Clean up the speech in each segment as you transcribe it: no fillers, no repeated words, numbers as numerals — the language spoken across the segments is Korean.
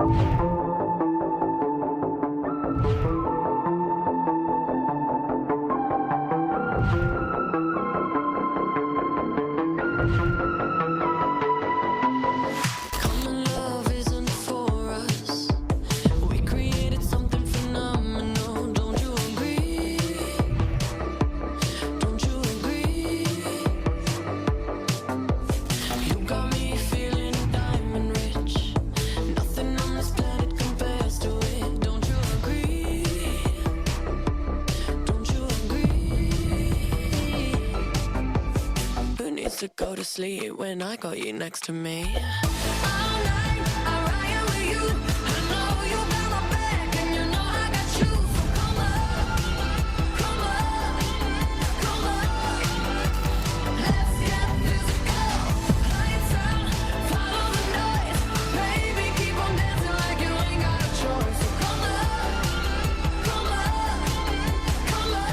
Common love isn't for us. We created something phenomenal. Don't you agree? Don't you agree? You got me feeling diamond rich. Nothing on this planet compares to it. Don't you agree? Don't you agree? Who needs to go to sleep when I got you next to me? All night, I ride with you. I know you got my back, and you know I got you. So come on, come on, come on. Let's get physical. Lights out, follow the noise. Baby, keep on dancing like you ain't got a choice. So come on, come on, come on.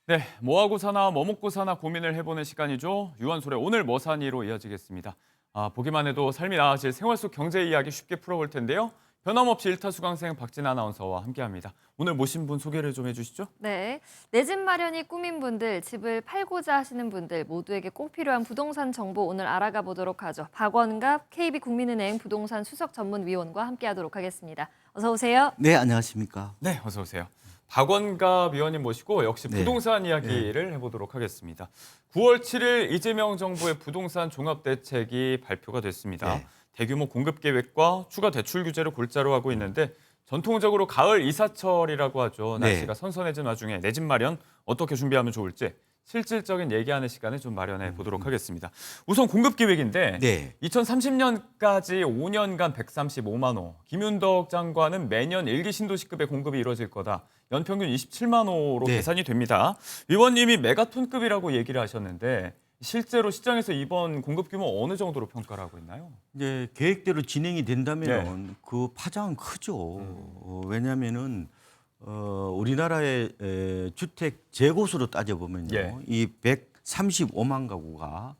네, 뭐하고 사나 뭐 먹고 사나 고민을 해보는 시간이죠. 유한솔의 오늘 뭐 사니로 이어지겠습니다. 보기만 해도 삶이 나아질 생활 속 경제 이야기 쉽게 풀어볼 텐데요. 변함없이 일타 수강생 박진 아나운서와 함께합니다. 오늘 모신 분 소개를 좀 해주시죠. 네, 내 집 마련이 꿈인 분들, 집을 팔고자 하시는 분들 모두에게 꼭 필요한 부동산 정보 오늘 알아가 보도록 하죠. 박원갑 KB국민은행 부동산 수석 전문위원과 함께하도록 하겠습니다. 어서 오세요. 네, 안녕하십니까. 네, 어서 오세요. 박원갑 위원님 모시고 역시 네. 부동산 이야기를 해보도록 하겠습니다. 9월 7일 이재명 정부의 부동산 종합대책이 발표가 됐습니다. 네. 대규모 공급 계획과 추가 대출 규제를 골자로 하고 있는데 전통적으로 가을 이사철이라고 하죠. 네. 날씨가 선선해진 와중에 내 집 마련 어떻게 준비하면 좋을지 실질적인 얘기하는 시간을 좀 마련해 보도록 하겠습니다. 우선 공급 계획인데 네. 2030년까지 5년간 135만 호. 김윤덕 장관은 매년 1기 신도시급의 공급이 이루어질 거다. 연평균 27만 호로 네. 계산이 됩니다. 위원님이 메가톤급이라고 얘기를 하셨는데 실제로 시장에서 이번 공급 규모 어느 정도로 평가를 하고 있나요? 이제 계획대로 진행이 된다면 그 파장은 크죠. 왜냐하면은 우리나라의 주택 재고수로 따져보면요, 예. 이 135만 가구가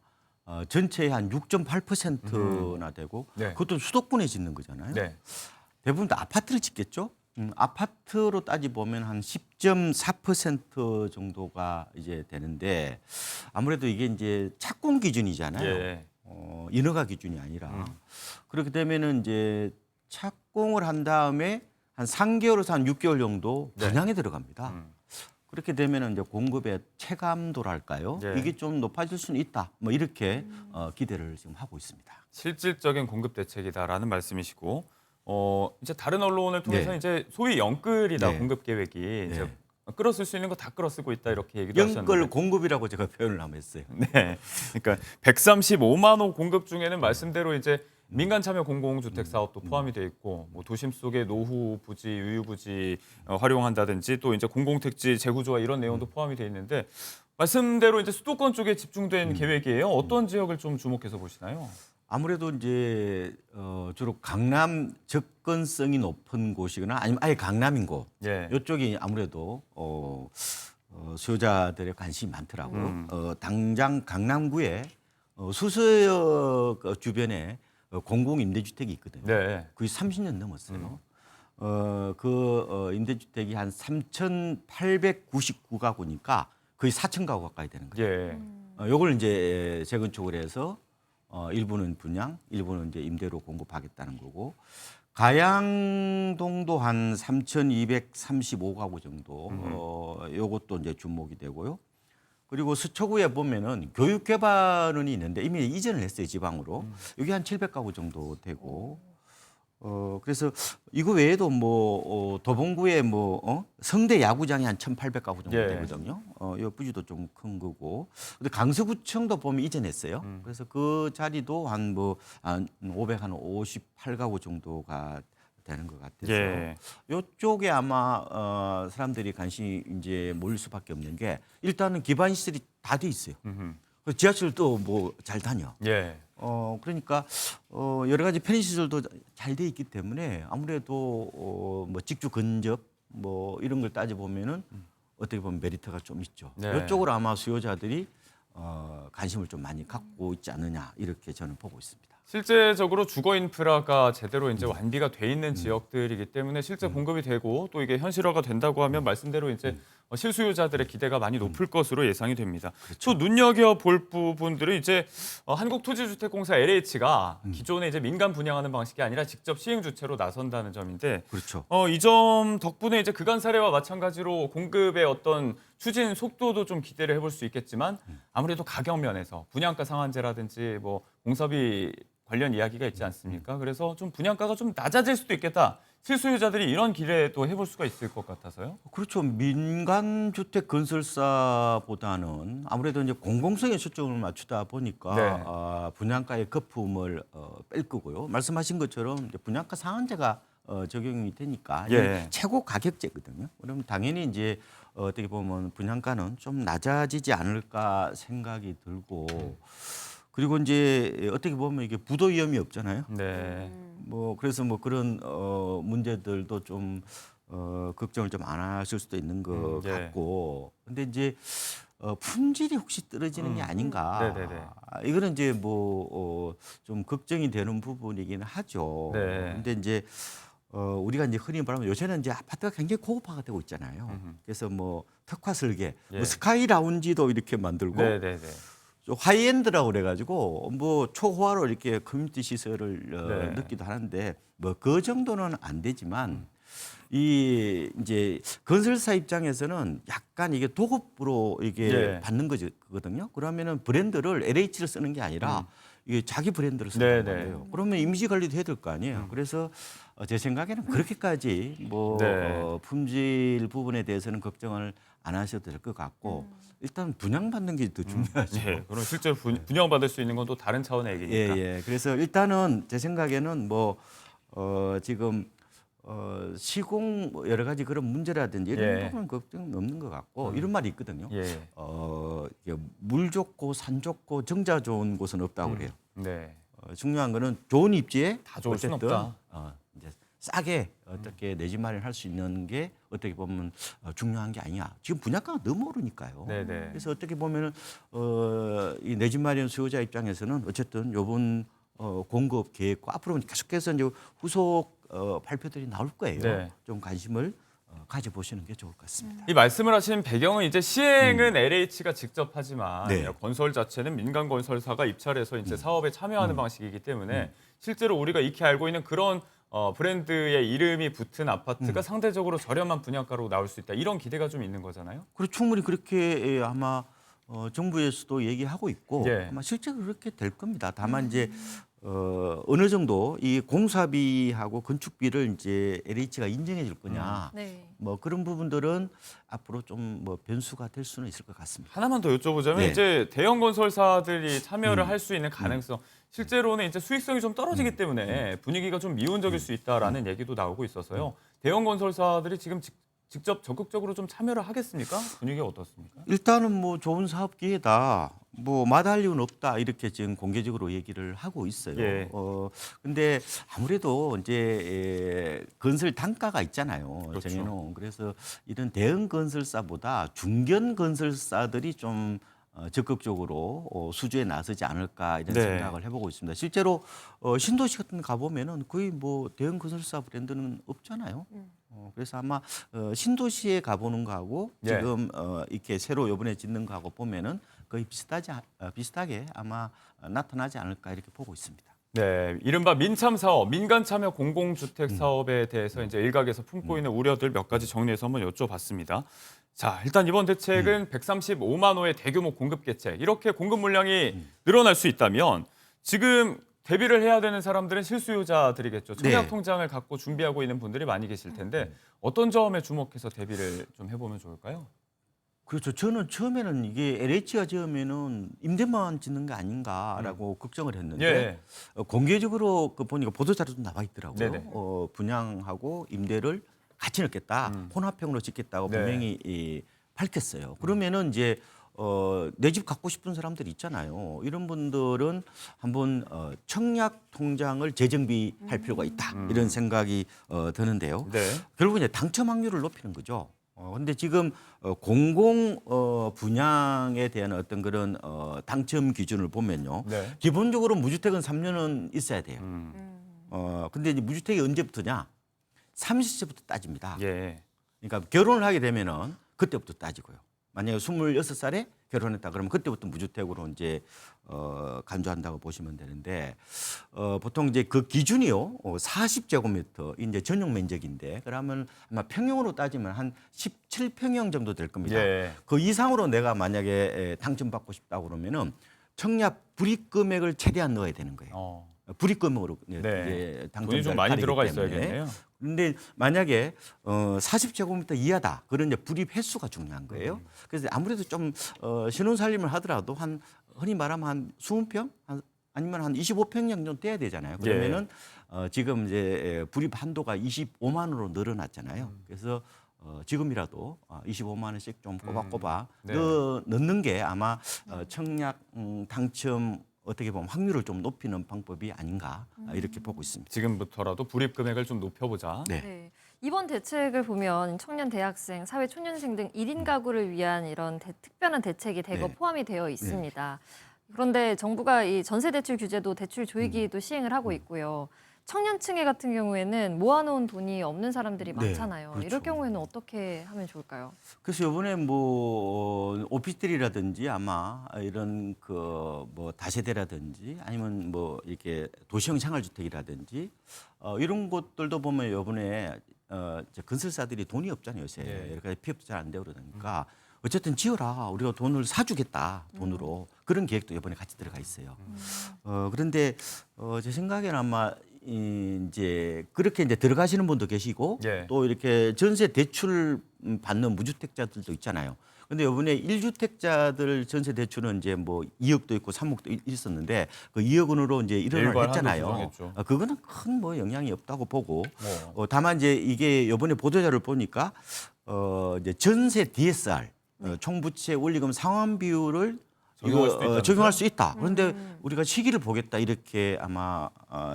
전체의 한 6.8%나 되고, 네. 그것도 수도권에 짓는 거잖아요. 네. 대부분 다 아파트를 짓겠죠. 아파트로 따지보면 한 10.4% 정도가 이제 되는데 아무래도 이게 이제 착공 기준이잖아요. 예. 인허가 기준이 아니라 그렇게 되면은 이제 착공을 한 다음에 한 3개월에서 한 6개월 정도 네. 분양에 들어갑니다. 그렇게 되면은 이제 공급의 체감도랄까요? 네. 이게 좀 높아질 수는 있다. 뭐 이렇게 기대를 지금 하고 있습니다. 실질적인 공급 대책이다라는 말씀이시고 이제 다른 언론을 통해서 네. 이제 소위 영끌이다 네. 공급 계획이 이제 네. 끌어쓸 수 있는 거 다 끌어쓰고 있다 이렇게 얘기도 영끌 하셨는데. 공급이라고 제가 표현을 한번 했어요. 네. 그러니까 135만 호 공급 중에는 말씀대로 이제 민간 참여 공공주택 사업도 포함이 돼 있고 뭐 도심 속의 노후 부지, 유휴 부지 활용한다든지 또 이제 공공택지 재구조화 이런 내용도 포함이 돼 있는데 말씀대로 이제 수도권 쪽에 집중된 계획이에요. 어떤 지역을 좀 주목해서 보시나요? 아무래도 이제 주로 강남 접근성이 높은 곳이거나 아니면 아예 강남인 곳 예. 이쪽이 아무래도 수요자들의 관심이 많더라고요. 당장 강남구에 수서역 주변에 공공 임대주택이 있거든요. 네. 거의 30년 넘었어요. 임대주택이 한 3,899가구니까 거의 4,000가구 가까이 되는 거죠. 예. 요걸 이제 재건축을 해서 일부는 분양, 일부는 이제 임대로 공급하겠다는 거고, 가양동도 한 3,235가구 정도, 요것도 이제 주목이 되고요. 그리고 서초구에 보면은 교육 개발원이 있는데 이미 이전을 했어요, 지방으로. 여기 한 700가구 정도 되고, 그래서 이거 외에도 뭐 도봉구에 뭐 성대 야구장이 한 1,800가구 정도 예. 되거든요. 요 부지도 좀 큰 거고. 근데 강서구청도 보면 이전했어요. 그래서 그 자리도 한 558가구 정도가 되는 것 같아서 예. 이쪽에 아마 사람들이 관심이 이제 몰릴 수밖에 없는 게 일단은 기반 시설이 다 돼 있어요. 그리고 지하철도 뭐 잘 다녀. 예. 그러니까 여러 가지 편의 시설도 잘 돼 있기 때문에 아무래도 뭐 직주 근접 뭐 이런 걸 따져 보면은 어떻게 보면 메리트가 좀 있죠. 네. 이쪽으로 아마 수요자들이 관심을 좀 많이 갖고 있지 않느냐 이렇게 저는 보고 있습니다. 실제적으로 주거 인프라가 제대로 이제 완비가 돼 있는 지역들이기 때문에 실제 공급이 되고 또 이게 현실화가 된다고 하면 말씀대로 이제 실수요자들의 기대가 많이 높을 것으로 예상이 됩니다. 또 눈여겨 볼 부분들은 이제 한국토지주택공사 LH가 기존에 이제 민간 분양하는 방식이 아니라 직접 시행 주체로 나선다는 점인데 그렇죠. 이 점 덕분에 이제 그간 사례와 마찬가지로 공급의 어떤 추진 속도도 좀 기대를 해볼 수 있겠지만 아무래도 가격 면에서 분양가 상한제라든지 뭐 공사비 관련 이야기가 있지 않습니까? 그래서 좀 분양가가 좀 낮아질 수도 있겠다. 실수요자들이 이런 기대도 해볼 수가 있을 것 같아서요. 그렇죠. 민간 주택 건설사보다는 아무래도 이제 공공성에 초점을 맞추다 보니까 네. 분양가의 거품을 뺄 거고요. 말씀하신 것처럼 이제 분양가 상한제가 적용이 되니까 예. 최고 가격제거든요. 그럼 당연히 이제 어떻게 보면 분양가는 좀 낮아지지 않을까 생각이 들고 그리고 이제 어떻게 보면 이게 부도 위험이 없잖아요. 네. 뭐 그래서 뭐 그런 문제들도 좀 걱정을 좀 안 하실 수도 있는 것 예. 같고 근데 이제 품질이 혹시 떨어지는 게 아닌가 네네네. 이거는 이제 뭐 좀 걱정이 되는 부분이긴 하죠. 네. 근데 이제 우리가 이제 흔히 말하면 요새는 이제 아파트가 굉장히 고급화가 되고 있잖아요. 그래서 뭐 특화 설계, 예. 뭐 스카이 라운지도 이렇게 만들고 네네네. 좀 하이엔드라고 그래가지고 뭐 초호화로 이렇게 커뮤니티 시설을 네. 넣기도 하는데 뭐 그 정도는 안 되지만 이 이제 건설사 입장에서는 약간 이게 도급으로 이게 예. 받는 거거든요. 그러면은 브랜드를 LH를 쓰는 게 아니라 이게 자기 브랜드를 쓰는 네네. 거예요. 그러면 이미지 관리도 해야 될 거 아니에요. 그래서 제 생각에는 그렇게까지 뭐 네. 품질 부분에 대해서는 걱정을 안 하셔도 될 것 같고 일단 분양받는 게 더 중요하죠. 예. 그럼 실제로 분양받을 수 있는 건 또 다른 차원의 얘기니까. 예. 그래서 일단은 제 생각에는 뭐 지금 시공 뭐 여러 가지 그런 문제라든지 이런 예. 부분은 걱정은 없는 것 같고 이런 말이 있거든요. 예. 이게 물 좋고 산 좋고 정자 좋은 곳은 없다고 그래요. 네. 중요한 거는 좋은 입지에 다 좋을 순 어쨌든 없다. 이제 싸게 어떻게 내 집 마련할 수 있는 게 어떻게 보면 중요한 게 아니야. 지금 분양가가 너무 오르니까요. 네네. 그래서 어떻게 보면은 이 내 집 마련 수요자 입장에서는 어쨌든 요번 공급 계획과 앞으로 계속해서 이제 후속 발표들이 나올 거예요. 네. 좀 관심을 가져보시는 게 좋을 것 같습니다. 이 말씀을 하신 배경은 이제 시행은 LH가 직접 하지만 네. 건설 자체는 민간 건설사가 입찰해서 이제 사업에 참여하는 방식이기 때문에 실제로 우리가 익히 알고 있는 그런 브랜드의 이름이 붙은 아파트가 상대적으로 저렴한 분양가로 나올 수 있다. 이런 기대가 좀 있는 거잖아요. 그리고 충분히 그렇게 아마 정부에서도 얘기하고 있고 예. 아마 실제로 그렇게 될 겁니다. 다만 이제 어느 정도 이 공사비하고 건축비를 이제 LH가 인정해 줄 거냐 네. 뭐 그런 부분들은 앞으로 좀 뭐 변수가 될 수는 있을 것 같습니다. 하나만 더 여쭤보자면 네. 이제 대형 건설사들이 참여를 할 수 있는 가능성 실제로는 이제 수익성이 좀 떨어지기 때문에 분위기가 좀 미온적일 수 있다라는 얘기도 나오고 있어서요. 대형 건설사들이 지금 직접 적극적으로 좀 참여를 하겠습니까? 분위기가 어떻습니까? 일단은 뭐 좋은 사업 기회다. 뭐 마다할 이유는 없다. 이렇게 지금 공개적으로 얘기를 하고 있어요. 예. 근데 아무래도 이제 건설 단가가 있잖아요. 그렇죠. 정해놓은. 그래서 이런 대형 건설사보다 중견 건설사들이 좀 적극적으로 수주에 나서지 않을까 이런 네. 생각을 해보고 있습니다. 실제로 신도시 같은 데 가보면은 거의 뭐 대형 건설사 브랜드는 없잖아요. 그래서 아마 신도시에 가보는 거하고 예. 지금 이렇게 새로 이번에 짓는 거하고 보면은 거의 비슷하게 아마 나타나지 않을까 이렇게 보고 있습니다. 네, 이른바 민참 사업, 민간 참여 공공주택 사업에 대해서 이제 일각에서 품고 있는 우려들 몇 가지 정리해서 한번 여쭤봤습니다. 자, 일단 이번 대책은 135만 호의 대규모 공급 개책. 이렇게 공급 물량이 늘어날 수 있다면 지금 대비를 해야 되는 사람들은 실수요자들이겠죠. 청약 네. 통장을 갖고 준비하고 있는 분들이 많이 계실 텐데 어떤 점에 주목해서 대비를 좀 해보면 좋을까요? 그렇죠. 저는 처음에는 이게 LH가 지으면은 임대만 짓는 게 아닌가라고 걱정을 했는데 예. 공개적으로 그 보니까 보도자료도 나와 있더라고요. 네네. 분양하고 임대를 같이 넣겠다, 혼합형으로 짓겠다고 네. 분명히 밝혔어요. 그러면은 이제 내 집 갖고 싶은 사람들 있잖아요. 이런 분들은 한번 청약 통장을 재정비할 필요가 있다 이런 생각이 드는데요. 네. 결국 이제 당첨 확률을 높이는 거죠. 근데 지금 공공 분양에 대한 어떤 그런 당첨 기준을 보면요. 네. 기본적으로 무주택은 3년은 있어야 돼요. 음. 근데 이제 무주택이 언제부터냐? 30세부터 따집니다. 예. 그러니까 결혼을 하게 되면은 그때부터 따지고요. 만약에 26살에 결혼했다 그러면 그때부터 무주택으로 이제 간주한다고 보시면 되는데 보통 이제 그 기준이요 40제곱미터 이제 전용 면적인데 그러면 아마 평형으로 따지면 한 17평형 정도 될 겁니다. 예. 그 이상으로 내가 만약에 당첨받고 싶다고 그러면은 청약 불입 금액을 최대한 넣어야 되는 거예요. 불입 금액으로 네. 이제 돈이 좀 당첨자를 많이 가리기 들어가 때문에. 있어야겠네요. 근데 만약에 40제곱미터 이하다. 그런 이제 불입 횟수가 중요한 거예요. 그래서 아무래도 좀 신혼 살림을 하더라도 한 흔히 말하면 한 20평 아니면 한 25평 정도 돼야 되잖아요. 그러면은 지금 이제 불입 한도가 25만 원으로 늘어났잖아요. 그래서 지금이라도 25만 원씩 좀 꼬박꼬박 네. 넣는 게 아마 청약 당첨 어떻게 보면 확률을 좀 높이는 방법이 아닌가 이렇게 보고 있습니다. 지금부터라도 불입 금액을 좀 높여보자. 네. 네. 이번 대책을 보면 청년 대학생, 사회 초년생 등 1인 가구를 위한 이런 특별한 대책이 대거 네. 포함이 되어 있습니다. 그런데 정부가 이 전세 대출 규제도 대출 조이기도 시행을 하고 있고요. 청년층의 같은 경우에는 모아놓은 돈이 없는 사람들이 네, 많잖아요. 그렇죠. 이럴 경우에는 어떻게 하면 좋을까요? 그래서 이번에 뭐 오피스텔이라든지 아마 이런 그 뭐 다세대라든지 아니면 뭐 이렇게 도시형 생활주택이라든지 이런 곳들도 보면 이번에 이제 건설사들이 돈이 없잖아요 요새 네. 이렇게 피업도 잘 안 되고 그러니까 어쨌든 지어라 우리가 돈을 사주겠다 돈으로 그런 계획도 이번에 같이 들어가 있어요. 그런데 제 생각에는 아마 이제 그렇게 이제 들어가시는 분도 계시고 예. 또 이렇게 전세 대출 받는 무주택자들도 있잖아요. 근데 이번에 1주택자들 전세 대출은 이제 뭐 2억도 있고 3억도 있었는데 그 2억 원으로 이제 일원을 일괄 했잖아요. 한도 조정했죠. 그거는 큰 뭐 영향이 없다고 보고 뭐. 다만 이제 이게 이번에 보도자를 보니까 이제 전세 DSR 총부채 원리금 상환 비율을 적용할 수도 있다면서요? 적용할 수 있다. 그런데 우리가 시기를 보겠다 이렇게 아마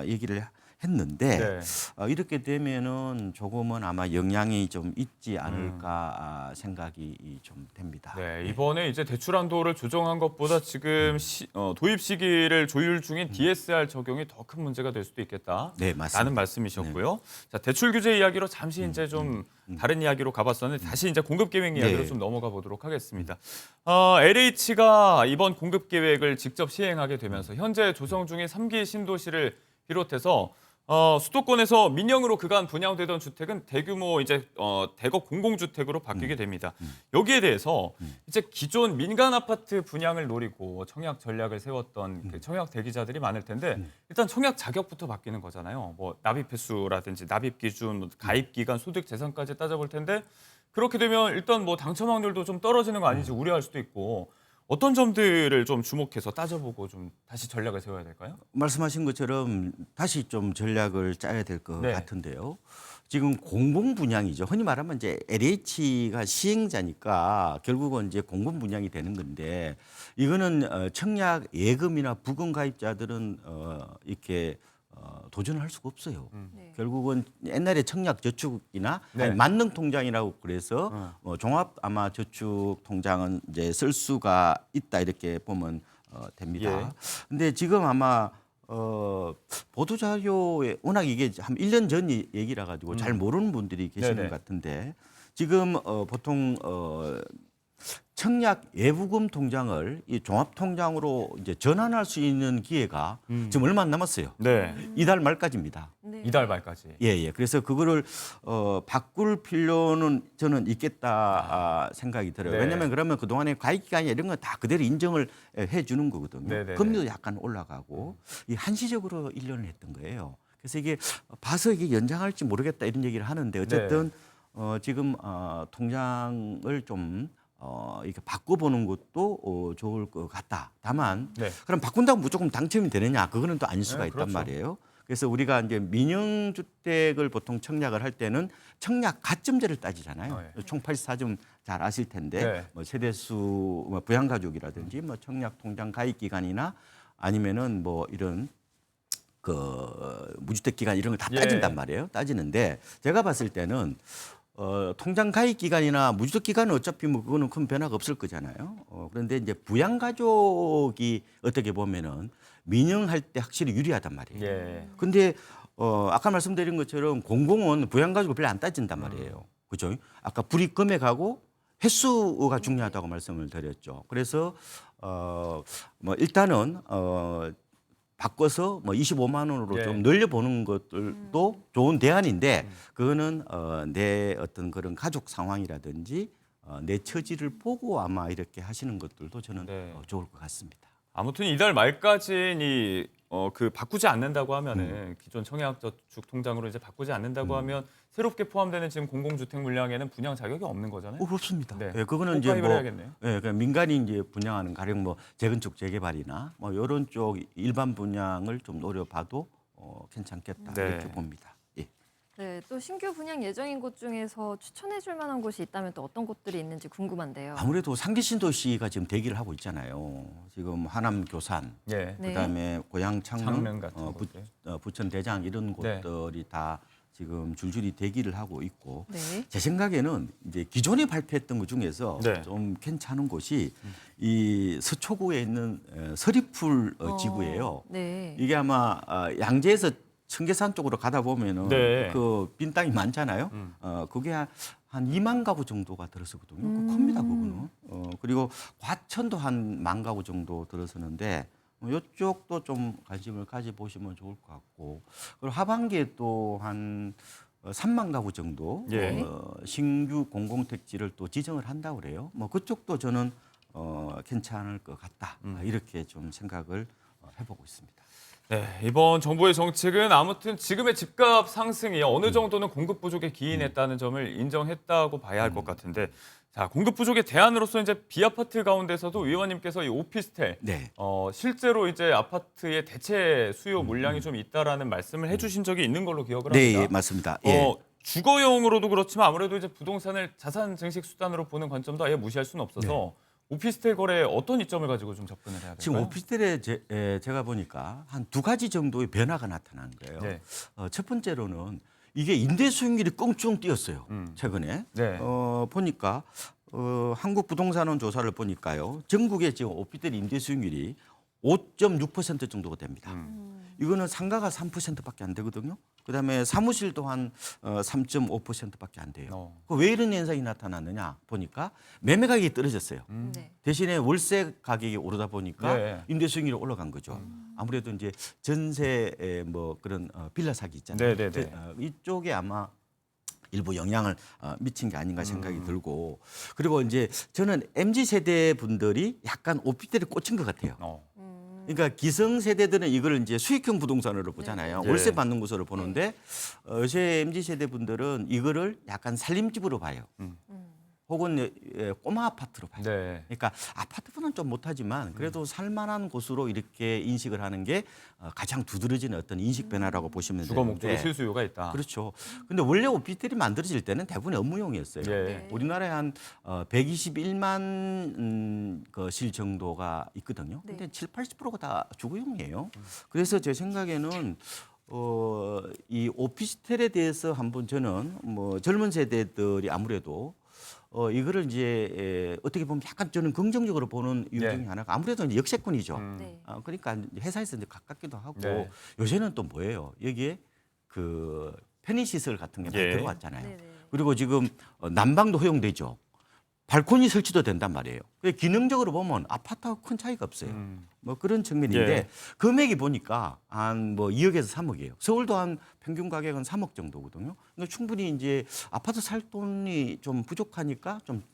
얘기를 했는데 네. 이렇게 되면은 조금은 아마 영향이 좀 있지 않을까 생각이 좀 됩니다. 네, 이번에 이제 대출 한도를 조정한 것보다 지금 도입 시기를 조율 중인 DSR 적용이 더 큰 문제가 될 수도 있겠다. 네, 맞습니다. 라는 말씀이셨고요. 자, 대출 규제 이야기로 잠시 이제 좀 다른 이야기로 가봤었는데 다시 이제 공급 계획 이야기로 네. 좀 넘어가 보도록 하겠습니다. LH가 이번 공급 계획을 직접 시행하게 되면서 현재 조성 중인 3기 신도시를 비롯해서 수도권에서 민영으로 그간 분양되던 주택은 대규모 이제 대거 공공주택으로 바뀌게 됩니다. 여기에 대해서 이제 기존 민간 아파트 분양을 노리고 청약 전략을 세웠던 그 청약 대기자들이 많을 텐데 일단 청약 자격부터 바뀌는 거잖아요. 뭐 납입 횟수라든지 납입 기준, 가입 기간, 소득 재산까지 따져볼 텐데 그렇게 되면 일단 뭐 당첨 확률도 좀 떨어지는 거 아닌지 우려할 수도 있고. 어떤 점들을 좀 주목해서 따져보고 좀 다시 전략을 세워야 될까요? 말씀하신 것처럼 다시 좀 전략을 짜야 될 것 네. 같은데요. 지금 공공 분양이죠. 흔히 말하면 이제 LH가 시행자니까 결국은 이제 공공 분양이 되는 건데 이거는 청약 예금이나 부금 가입자들은 이렇게 도전을 할 수가 없어요. 네. 결국은 옛날에 청약 저축이나 네. 아니, 만능 통장이라고 그래서 종합 아마 저축 통장은 이제 쓸 수가 있다 이렇게 보면 됩니다. 예. 근데 지금 아마 보도 자료에 워낙 이게 한 1년 전 얘기라 가지고 잘 모르는 분들이 계시는 네네. 것 같은데 지금 보통 청약 예부금 통장을 이 종합 통장으로 이제 전환할 수 있는 기회가 지금 얼마 안 남았어요. 네, 이달 말까지입니다. 네. 이달 말까지. 예. 그래서 그거를 바꿀 필요는 저는 있겠다 생각이 들어요. 네. 왜냐하면 그러면 그동안에 가입 기간이 이런 거 다 그대로 인정을 해 주는 거거든요. 네네네. 금리도 약간 올라가고 이 한시적으로 1년을 했던 거예요. 그래서 이게 봐서 이게 연장할지 모르겠다 이런 얘기를 하는데 어쨌든 지금 통장을 좀 이렇게 바꿔보는 것도 좋을 것 같다. 다만 네. 그럼 바꾼다고 무조건 당첨이 되느냐? 그거는 또 아닐 수가 네, 있단 그렇죠. 말이에요. 그래서 우리가 이제 민영주택을 보통 청약을 할 때는 청약 가점제를 따지잖아요. 네. 총 84점 잘 아실 텐데 네. 뭐 세대수, 뭐 부양가족이라든지 뭐 청약 통장 가입 기간이나 아니면은 뭐 이런 그 무주택 기간 이런 걸 다 예. 따진단 말이에요. 따지는데 제가 봤을 때는 통장 가입 기간이나 무주택 기간은 어차피 뭐 그거는 큰 변화가 없을 거잖아요. 그런데 이제 부양 가족이 어떻게 보면은 민영할 때 확실히 유리하단 말이에요. 예. 근데 아까 말씀드린 것처럼 공공은 부양 가족을 별로 안 따진단 말이에요. 그죠? 아까 불이익 금액하고 횟수가 중요하다고 말씀을 드렸죠. 그래서 뭐 일단은 바꿔서 뭐 25만 원으로 예. 좀 늘려보는 것들도 좋은 대안인데 그거는 내 어떤 그런 가족 상황이라든지 내 처지를 보고 아마 이렇게 하시는 것들도 저는 네. 좋을 것 같습니다. 아무튼 이달 말까지는 그 바꾸지 않는다고 하면은 기존 청약저축 통장으로 이제 바꾸지 않는다고 하면 새롭게 포함되는 지금 공공주택 물량에는 분양 자격이 없는 거잖아요. 그렇습니다. 네. 예, 그거는 꼭 이제 가입을 뭐 해야겠네요. 예, 그냥 민간이 이제 분양하는 가령 뭐 재건축 재개발이나 뭐 이런 쪽 일반 분양을 좀 노려봐도 괜찮겠다 네. 이렇게 봅니다. 예. 네, 또 신규 분양 예정인 곳 중에서 추천해줄 만한 곳이 있다면 또 어떤 곳들이 있는지 궁금한데요. 아무래도 상계 신도시가 지금 대기를 하고 있잖아요. 지금 하남 교산, 예. 네. 그다음에 고양 창릉 창릉, 같은 곳들. 부천 대장 이런 네. 곳들이 다 지금 줄줄이 대기를 하고 있고 네. 제 생각에는 이제 기존에 발표했던 것 중에서 네. 좀 괜찮은 곳이 이 서초구에 있는 서리풀 지구예요. 네. 이게 아마 양재에서 청계산 쪽으로 가다 보면은 네. 그 빈 땅이 많잖아요. 그게 한 2만 가구 정도가 들었었거든요. 그 큽니다, 그거는. 그리고 과천도 한 1만 가구 정도 들어서는데 이쪽도 좀 관심을 가져보시면 좋을 것 같고 그리고 하반기에 또 한 3만 가구 정도 예. 신규 공공택지를 또 지정을 한다고 그래요. 뭐 그쪽도 저는 괜찮을 것 같다. 이렇게 좀 생각을 해보고 있습니다. 네, 이번 정부의 정책은 아무튼 지금의 집값 상승이 어느 정도는 공급 부족에 기인했다는 점을 인정했다고 봐야 할 것 같은데, 자 공급 부족의 대안으로서 이제 비아파트 가운데서도 의원님께서 이 오피스텔, 네. 실제로 이제 아파트의 대체 수요 물량이 좀 있다라는 말씀을 해주신 적이 있는 걸로 기억을 네, 합니다. 예, 맞습니다. 예. 주거용으로도 그렇지만 아무래도 이제 부동산을 자산 증식 수단으로 보는 관점도 아예 무시할 수는 없어서. 오피스텔 거래에 어떤 이점을 가지고 좀 접근을 해야 될까요? 지금 오피스텔에 제가 보니까 한 2가지 정도의 변화가 나타난 거예요. 네. 첫 번째로는 이게 임대 수익률이 껑충 뛰었어요. 최근에 네. 보니까 한국부동산원 조사를 보니까요. 전국에 지금 오피스텔 임대 수익률이 5.6% 정도가 됩니다. 이거는 상가가 3%밖에 안 되거든요. 그다음에 사무실도 한 3.5%밖에 안 돼요. 왜 이런 현상이 나타났느냐 보니까 매매 가격이 떨어졌어요. 네. 대신에 월세 가격이 오르다 보니까 네. 임대 수익률이 올라간 거죠. 아무래도 이제 전세 뭐 그런 빌라 사기 있잖아요. 네, 네, 네. 이쪽에 아마 일부 영향을 미친 게 아닌가 생각이 들고 그리고 이제 저는 MZ 세대 분들이 약간 오피스텔에 꽂힌 것 같아요. 그러니까 기성 세대들은 이걸 이제 수익형 부동산으로 보잖아요. 네. 월세 받는 곳으로 보는데 요새 MZ 세대 분들은 이거를 약간 살림집으로 봐요. 혹은 꼬마 아파트로 봐요. 네. 그러니까 아파트보다는 좀 못하지만 그래도 살만한 곳으로 이렇게 인식을 하는 게 가장 두드러지는 어떤 인식 변화라고 보시면 주거 되는데 목적의 실수요가 있다. 그렇죠. 근데 원래 오피스텔이 만들어질 때는 대부분 업무용이었어요. 예. 우리나라에 한 121만 그 실 정도가 있거든요. 근데 7, 80%가 다 주거용이에요. 그래서 제 생각에는 이 오피스텔에 대해서 한번 저는 뭐 젊은 세대들이 아무래도 이거를 이제 어떻게 보면 약간 저는 긍정적으로 보는 이유 네. 중에 하나가 아무래도 이제 역세권이죠. 네. 그러니까 회사에서 이제 가깝기도 하고 네. 요새는 또 뭐예요? 여기에 그 편의시설 같은 게 많이 예. 들어왔잖아요. 네네. 그리고 지금 난방도 허용되죠. 발코니 설치도 된단 말이에요. 기능적으로 보면 아파트하고 큰 차이가 없어요. 뭐 그런 측면인데 예. 금액이 보니까 한 뭐 2억에서 3억이에요. 서울도 한 평균 가격은 3억 정도거든요. 그러니까 충분히 이제 아파트 살 돈이 좀 부족하니까 좀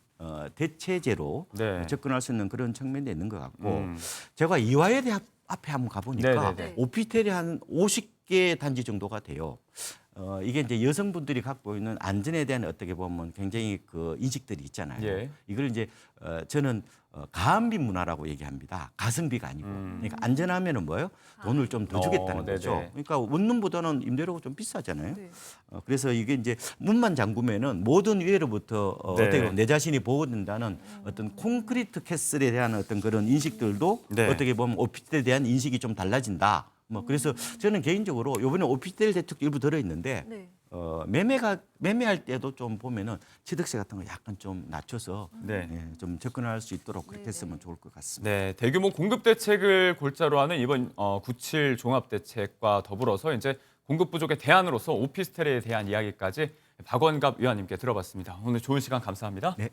대체제로 네. 접근할 수 있는 그런 측면이 있는 것 같고 제가 이화여대 앞에 한번 가보니까 네네네. 오피스텔이 한 50개 단지 정도가 돼요. 이게 이제 여성분들이 갖고 있는 안전에 대한 어떻게 보면 굉장히 그 인식들이 있잖아요. 예. 이걸 이제 저는 가성비 문화라고 얘기합니다. 가성비가 아니고. 그러니까 안전하면은 뭐예요? 돈을 좀 더 주겠다는 네네. 거죠. 그러니까 원룸보다는 임대료가 좀 비싸잖아요. 네. 그래서 이게 이제 문만 잠그면은 모든 위해로부터 네. 어떻게 보면 내 자신이 보호된다는 어떤 콘크리트 캐슬에 대한 어떤 그런 인식들도 네. 어떻게 보면 오피스텔에 대한 인식이 좀 달라진다. 뭐 그래서 저는 개인적으로 이번에 오피스텔 대책도 일부 들어 있는데 네. 매매할 때도 좀 보면은 취득세 같은 거 약간 좀 낮춰서 네. 좀 접근할 수 있도록 그렇게 했으면 좋을 것 같습니다. 네, 대규모 공급 대책을 골자로 하는 이번 97 종합 대책과 더불어서 이제 공급 부족의 대안으로서 오피스텔에 대한 이야기까지 박원갑 위원님께 들어봤습니다. 오늘 좋은 시간 감사합니다. 네.